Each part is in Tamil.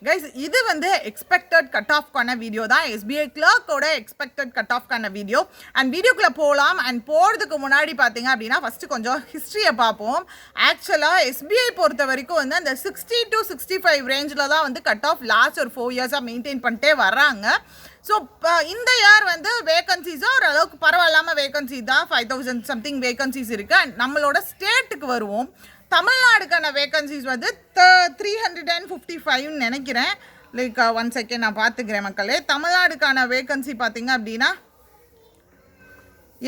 கைஸ் இது வந்து எக்ஸ்பெக்டட் கட் ஆஃப்கான வீடியோ தான். எஸ்பிஐ கிளர்க்கோட எக்ஸ்பெக்டட் கட் ஆஃப்கான வீடியோ. அண்ட் வீடியோக்குள்ளே போகலாம். அண்ட் போகிறதுக்கு முன்னாடி பார்த்தீங்க அப்படின்னா ஃபஸ்ட்டு கொஞ்சம் ஹிஸ்ட்ரியை பார்ப்போம். ஆக்சுவலாக எஸ்பிஐ பொறுத்த வரைக்கும் வந்து அந்த 60 to 65 ரேஞ்சில் தான் வந்து கட் ஆஃப் லாஸ்ட் ஒரு 4 இயர்ஸாக மெயின்டைன் பண்ணிட்டே வர்றாங்க. ஸோ இந்த இயர் வந்து வேகன்சிஸும் ஓரளவுக்கு பரவாயில்லாமல் வேகன்சி தான். 5000 சம்திங் வேகன்சிஸ் இருக்குது. அண்ட் நம்மளோட ஸ்டேட்டுக்கு வருவோம். தமிழ்நாடுக்கான வேகன்சிஸ் வந்து 355 நினைக்கிறேன். லைக் 1 செகண்ட் நான் பார்த்துக்கிறேன் மக்களே. தமிழ்நாடுக்கான வேகன்சி பார்த்தீங்க அப்படின்னா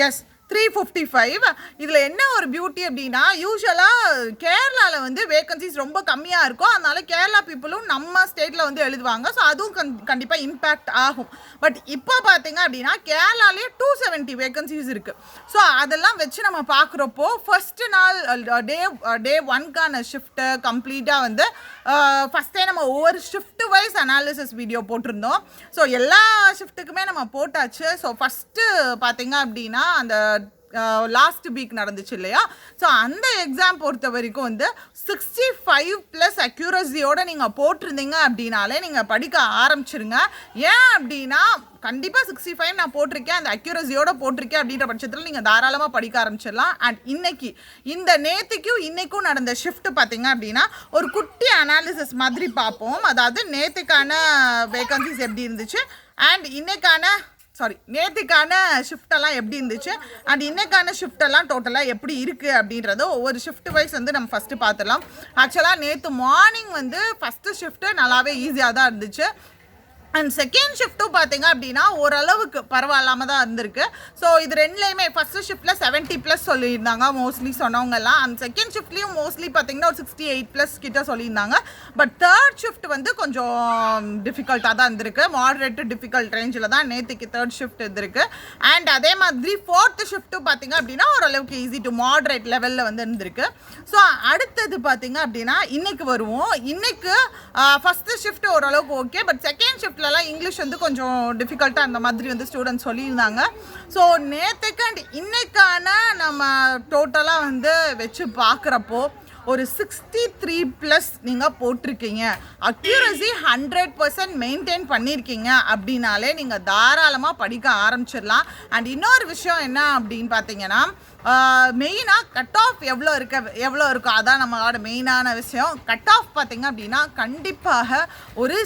எஸ் 355. இதில் என்ன ஒரு பியூட்டி அப்படின்னா யூஸ்வலாக கேரளாவில் வந்து வேகன்சிஸ் ரொம்ப கம்மியாக இருக்கும். அதனால கேரளா பீப்புளும் நம்ம ஸ்டேட்டில் வந்து எழுதுவாங்க. ஸோ அதுவும் கண்டிப்பாக இம்பேக்ட் ஆகும். பட் இப்போ பார்த்தீங்க அப்படின்னா கேரளாலேயே 270 வேகன்சிஸ் இருக்குது. ஸோ அதெல்லாம் வச்சு நம்ம பார்க்குறப்போ ஃபஸ்ட்டு நாள் டே 1க்கான ஷிஃப்ட்டு கம்ப்ளீட்டாக வந்து ஃபஸ்ட்டே நம்ம ஒவ்வொரு ஷிஃப்ட் வைஸ் அனாலிசிஸ் வீடியோ போட்டிருந்தோம். ஸோ எல்லா ஷிஃப்ட்டுக்குமே நம்ம போட்டாச்சு. ஸோ ஃபஸ்ட்டு பார்த்தீங்க அப்படின்னா அந்த லாஸ்ட் வீக் நடந்துச்சு இல்லையா? ஸோ அந்த எக்ஸாம் பொறுத்த வரைக்கும் வந்து 65+ அக்யூரஸியோடு நீங்கள் போட்டிருந்தீங்க அப்படின்னாலே நீங்கள் படிக்க ஆரம்பிச்சிருங்க. ஏன் அப்படின்னா கண்டிப்பாக 65 நான் போட்டிருக்கேன், அந்த அக்யூரஸியோட போட்டிருக்கேன் அப்படின்ற பட்சத்தில் நீங்கள் தாராளமாக படிக்க ஆரம்பிச்சிடலாம். அண்ட் இன்னைக்கு இந்த நேற்றுக்கும் இன்றைக்கும் நடந்த ஷிஃப்ட் பார்த்தீங்க அப்படின்னா ஒரு குட்டி அனாலிசிஸ் மாதிரி பார்ப்போம். அதாவது நேற்றுக்கான வேகன்சிஸ் எப்படி இருந்துச்சு அண்ட் நேற்றுக்கான ஷிஃப்டெல்லாம் எப்படி இருந்துச்சு அண்ட் இன்னைக்கான ஷிஃப்டெல்லாம் டோட்டலாக எப்படி இருக்குது அப்படின்றத ஒவ்வொரு ஷிஃப்ட் வைஸ் வந்து நம்ம ஃபஸ்ட்டு பார்த்துடலாம். ஆக்சுவலாக நேற்று மார்னிங் வந்து ஃபஸ்ட்டு ஷிஃப்ட்டு நல்லாவே ஈஸியாக தான் இருந்துச்சு. அண்ட் செகண்ட் ஷிஃப்ட்டும் பார்த்தீங்க அப்படின்னா ஓரளவுக்கு பரவாயில்லாமல் தான் இருந்திருக்கு. ஸோ இது ரெண்டுலேயுமே ஃபஸ்ட்டு ஷிஃப்ட்டில் 70+ சொல்லியிருந்தாங்க மோஸ்ட்லி சொன்னவங்கெல்லாம். அந்த செகண்ட் ஷிஃப்ட்லேயும் மோஸ்ட்லி பார்த்தீங்கன்னா ஒரு 68+ கிட்ட சொல்லியிருந்தாங்க. பட் தேர்ட் ஷிஃப்ட் வந்து கொஞ்சம் டிஃபிகல்ட்டாக தான் இருந்திருக்கு. மாடரேட்டு டிஃபிகல்ட் ரேஞ்சில் தான் நேற்றுக்கு தேர்ட் ஷிஃப்ட் இருந்திருக்கு. அண்ட் அதே மாதிரி ஃபோர்த்து ஷிஃப்ட்டு பார்த்தீங்க அப்படின்னா ஓரளவுக்கு ஈஸி டு மாடரேட் லெவலில் வந்து இருந்திருக்கு. ஸோ அடுத்தது பார்த்தீங்க அப்படின்னா இன்றைக்கு வருவோம். இன்றைக்கு ஃபஸ்ட்டு ஷிஃப்ட் ஓரளவுக்கு okay. But second shift English வந்து கொஞ்சம் டிஃபிகல்ட்டாக அந்த மாதிரி வந்து ஸ்டூடெண்ட்ஸ் சொல்லியிருந்தாங்க. ஸோ நேற்றுக்கு அண்ட் இன்னைக்கான நம்ம டோட்டலாக வந்து வச்சு பார்க்குறப்போ ஒரு 63+ நீங்கள் போட்டிருக்கீங்க. அக்யூரசி 100% மெயின்டைன் பண்ணியிருக்கீங்க அப்படின்னாலே நீங்கள் தாராளமாக படிக்க ஆரம்பிச்சிடலாம். அண்ட் இன்னொரு விஷயம் என்ன அப்படின்னு பார்த்தீங்கன்னா மெயினாக கட் ஆஃப் எவ்வளோ இருக்கோ அதான் நம்மளோட மெயினான விஷயம். கட் ஆஃப் பார்த்தீங்க அப்படின்னா கண்டிப்பாக ஒரு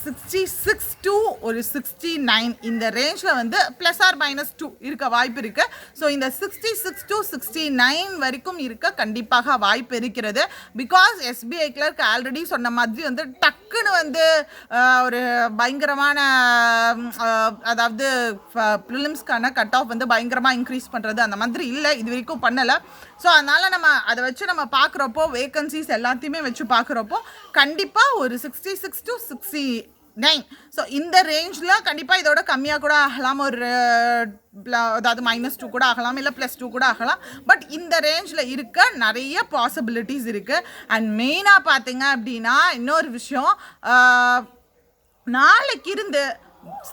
66 to ஒரு 69 இந்த ரேஞ்சில் வந்து +or-2 இருக்க வாய்ப்பு இருக்குது. ஸோ இந்த 66 to 69 வரைக்கும் இருக்க கண்டிப்பாக வாய்ப்பு இருக்கிறது. பிகாஸ் எஸ்பிஐ கிளர்க் ஆல்ரெடி சொன்ன மாதிரி வந்து டக்குன்னு வந்து ஒரு பயங்கரமான அதாவது ப்ரிலிம்ஸ்க்கான கட் ஆஃப் வந்து பயங்கரமாக இன்க்ரீஸ் பண்ணுறது அந்த மாதிரி இல்லை, இது வரைக்கும் பண்ணலை. ஸோ அதனால் நம்ம அதை வச்சு நம்ம பார்க்குறப்போ வேகன்சிஸ் எல்லாத்தையுமே வச்சு பார்க்குறப்போ கண்டிப்பாக ஒரு 66 to 69. ஸோ இந்த ரேஞ்சில் கண்டிப்பாக இதோட கம்மியாக கூட ஆகலாம். ஒரு அதாவது -2 கூட ஆகலாம், இல்லை +2 கூட ஆகலாம். பட் இந்த ரேஞ்சில் இருக்க நிறைய பாசிபிலிட்டிஸ் இருக்குது. அண்ட் மெயினாக பார்த்தீங்க அப்படின்னா இன்னொரு விஷயம், நாளைக்கு இருந்து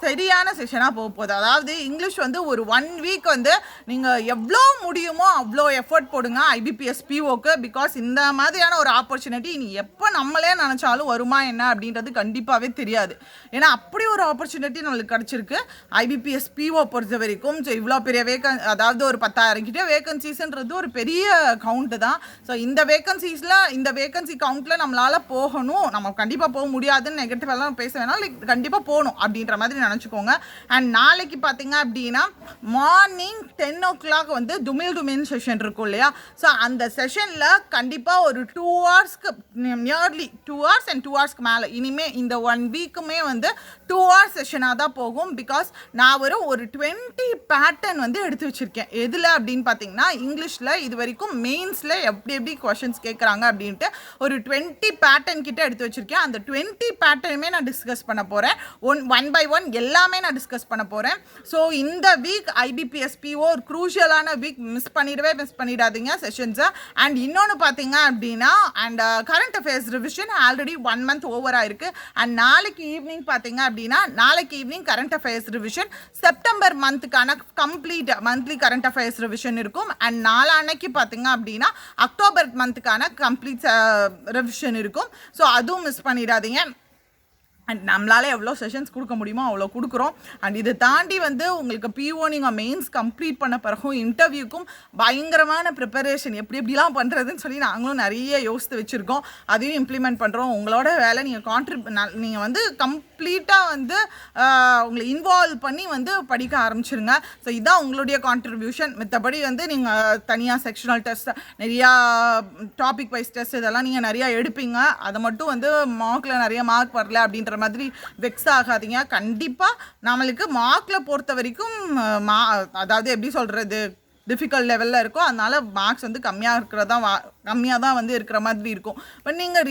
சரியான செஷனாக போக போகுது. அதாவது இங்கிலீஷ் வந்து ஒரு 1 வீக் வந்து நீங்கள் எவ்வளோ முடியுமோ அவ்வளோ எஃபர்ட் போடுங்க IBPS POக்கு. பிகாஸ் இந்த மாதிரியான ஒரு ஆப்பர்ச்சுனிட்டி இனி எப்போ நம்மளே நினச்சாலும் வருமா என்ன அப்படின்றது கண்டிப்பாகவே தெரியாது. ஏன்னா அப்படி ஒரு ஆப்பர்ச்சுனிட்டி நம்மளுக்கு கிடச்சிருக்கு IBPS PO பொறுத்த வரைக்கும். ஸோ இவ்வளோ பெரிய அதாவது ஒரு 10,000 கிட்டே வேகன்சிஸ்ன்றது ஒரு பெரிய கவுண்ட்டு தான். ஸோ இந்த வேகன்சி கவுண்ட்டில் நம்மளால் போகணும். நம்ம கண்டிப்பாக போக முடியாதுன்னு நெகட்டிவெல்லாம் பேச வேணாம், லைக் கண்டிப்பாக போகணும் அப்படின்ற மாதிரி நினச்சிக்கோங்க. அண்ட் நாளைக்கு பார்த்தீங்க அப்படின்னா மார்னிங் 10 o'clock வந்து துமில் செஷன் இருக்கும் இல்லையா? ஸோ அந்த செஷனில் கண்டிப்பாக ஒரு 2 hours nearly 2 hours and 2 hours மேலே இனிமேல் இந்த 1 வீக்குமே வந்து 2 hours செஷனாக தான் போகும். பிகாஸ் நான் ஒரு 20 பேட்டர்ன் வந்து எடுத்து வச்சுருக்கேன். எதில் அப்படின்னு பார்த்தீங்கன்னா இங்கிலீஷில் இது வரைக்கும் மெயின்ஸில் எப்படி கொஷின்ஸ் கேட்குறாங்க அப்படின்ட்டு ஒரு 20 பேட்டர்ன் கிட்ட எடுத்து வச்சுருக்கேன். அந்த 20 பேட்டர்னுமே நான் டிஸ்கஸ் பண்ண போகிறேன். ஒன் பை ஒன் எல்லாமே நான் டிஸ்கஸ் பண்ண போகிறேன். ஸோ இந்த வீக் IBPS PO ஒரு க்ரூஷியலான வீக், மிஸ் பண்ணிடாதீங்க செஷன்ஸை. அண்ட் இன்னொன்று பார்த்தீங்க அப்படின்னா and current affairs revision already 1 month over ஆயிருக்கு. அண்ட் நாளைக்கு ஈவினிங் பார்த்தீங்க அப்படின்னா கரண்ட் அஃபேர்ஸ் ரிவிஷன் செப்டம்பர் மந்த்துக்கான complete monthly current affairs revision இருக்கும். அண்ட் நாளான்னைக்கு பார்த்தீங்க அப்படின்னா அக்டோபர் மந்த்துக்கான கம்ப்ளீட் ரிவிஷன் இருக்கும். ஸோ அதுவும் மிஸ் பண்ணிடாதீங்க. அண்ட் நம்மளால் எவ்வளோ செஷன்ஸ் கொடுக்க முடியுமோ அவ்வளோ கொடுக்குறோம். அண்ட் இதை தாண்டி வந்து உங்களுக்கு PO நீங்கள் மெயின்ஸ் கம்ப்ளீட் பண்ண பிறகும் இன்டர்வியூக்கும் பயங்கரமான ப்ரிப்பரேஷன் எப்படிலாம் பண்ணுறதுன்னு சொல்லி நாங்களும் நிறைய யோசித்து வச்சுருக்கோம். அதையும் இம்ப்ளிமெண்ட் பண்ணுறோம். உங்களோட வேலை நீங்கள் வந்து கம்ப்ளீட்டாக வந்து உங்களை இன்வால்வ் பண்ணி வந்து படிக்க ஆரம்பிச்சிருங்க. ஸோ இதுதான் உங்களுடைய கான்ட்ரிபியூஷன். மற்றபடி வந்து நீங்கள் தனியாக செக்ஷனல் டெஸ்ட், நிறையா டாபிக் வைஸ் டெஸ்ட் இதெல்லாம் நீங்கள் நிறையா எடுப்பீங்க. அதை மட்டும் வந்து மார்க்கில் நிறைய மார்க் வரல அப்படின்ற மாதிரி வெக்ஸ் ஆகாதீங்க. கண்டிப்பாக நம்மளுக்கு மார்க்கில் பொறுத்த வரைக்கும் அதாவது எப்படி சொல்கிறது, டிஃபிகல்ட் லெவலில் இருக்கும். அதனால் மார்க்ஸ் வந்து கம்மியாக தான் வந்து இருக்கிற மாதிரி இருக்கும். பட் நீங்கள்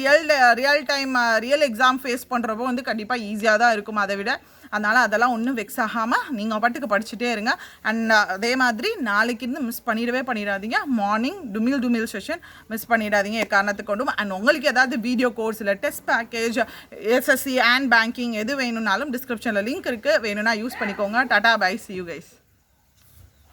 ரியல் எக்ஸாம் ஃபேஸ் பண்ணுறப்போ வந்து கண்டிப்பாக ஈஸியாக தான் இருக்கும் அதை விட. அதனால் அதெல்லாம் ஒன்றும் வெக்ஸ் ஆகாமல் நீங்கள் பாட்டுக்கு படிச்சுட்டே இருங்க. அண்ட் அதே மாதிரி நாளைக்கு இருந்து மிஸ் பண்ணிடாதீங்க. மார்னிங் டுமில் செஷன் மிஸ் பண்ணிடாதீங்க எக்காரணத்துக்கு கொண்டும். அண்ட் உங்களுக்கு ஏதாவது வீடியோ கோர்ஸ் இல்லை test package, SSC and banking எது வேணும்னாலும் டிஸ்கிரிப்ஷனில் லிங்க் இருக்குது, வேணும்னா யூஸ் பண்ணிக்கோங்க. Tata bye, see you guys.